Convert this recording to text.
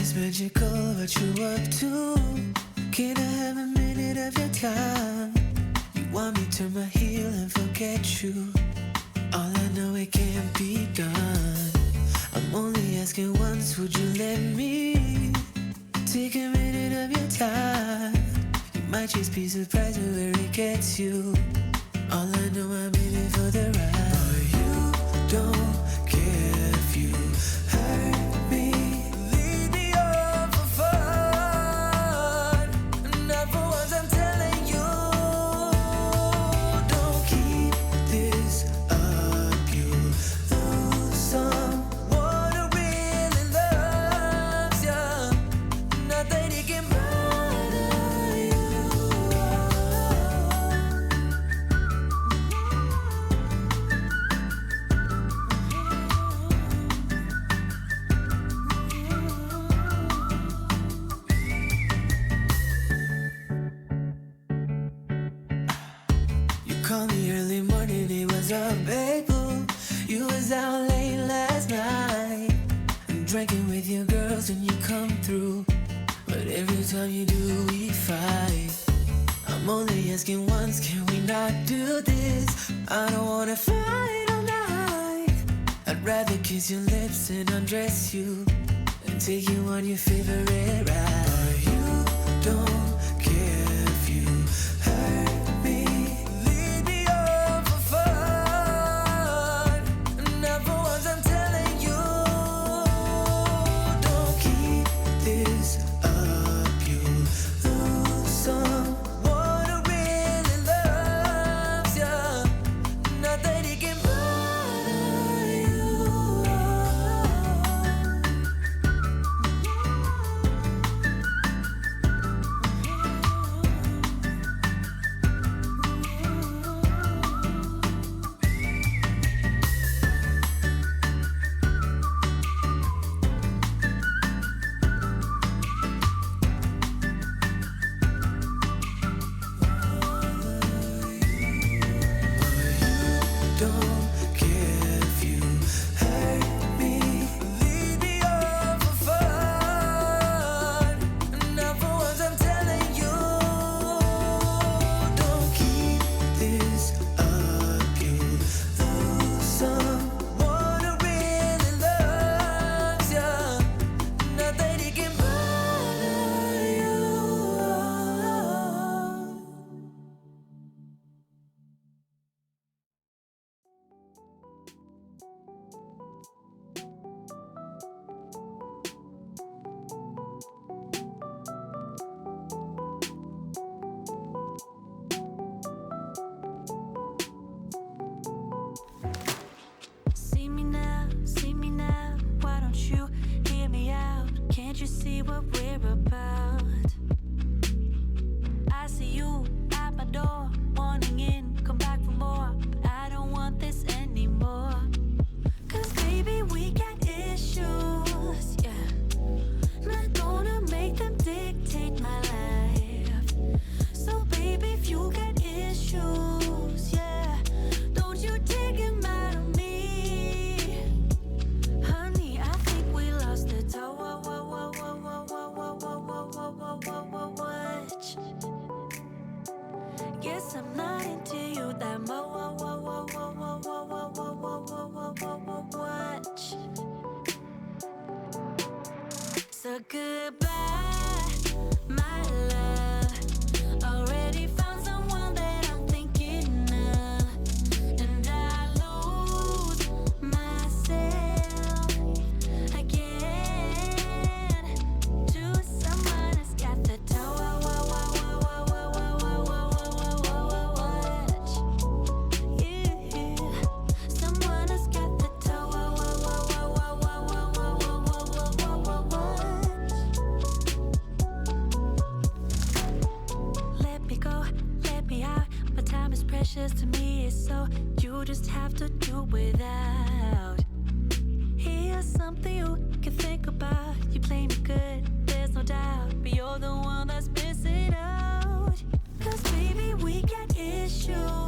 is magical, what you up to? Can I have a minute of your time? You want me to turn my heel and forget you? All I know, it can't be done. I'm only asking once, would you let me take a minute of your time? You might just be surprised at where it gets you. All I know, I'm in it for the ride. But you don't care if you hurt me. Lead me on for fun. Not for once, I'm telling you. Don't keep this up. You lose someone who really loves you. Not that he can bother you. You called me early morning, it was up, babe. You was out late last night, drinking with your girls and you come through. But every time you do, we fight. I'm only asking once, can we not do this? I don't wanna fight all night. I'd rather kiss your lips and undress you and take you on your favorite ride. But you don't care if you hurt me. Lead me on for fun. Not for once, I'm telling you. Don't keep this up. You lose someone who really loves you. Not that he can bother you. Don't care if you hurt me. Lead me on for fun. Not for once, I'm telling you. Don't keep this up. You lose someone who really loves you. Not that he can bother you. See me now, why don't you hear me out? Can't you see what we're about? I see you at my door, wanting in, come back for more. But I don't want this anymore. Cause baby, we got issues, yeah. Not gonna make them dictate my life. So baby, if you got issues, yeah, don't you take them out of me. Honey, I think we lost the toe. Watch. Guess I'm not into you that much. So goodbye, my love. Already found someone that I'm thinking of, and I lose myself again to someone who's got the toe. Watch. Yeah. Someone who's got the toe. Let me go, let me out. My time is precious to me, so you just have to do without. Here's something you can think about. You play me good, there's no doubt, but you're the one that's missing out. Cause baby, we got issues.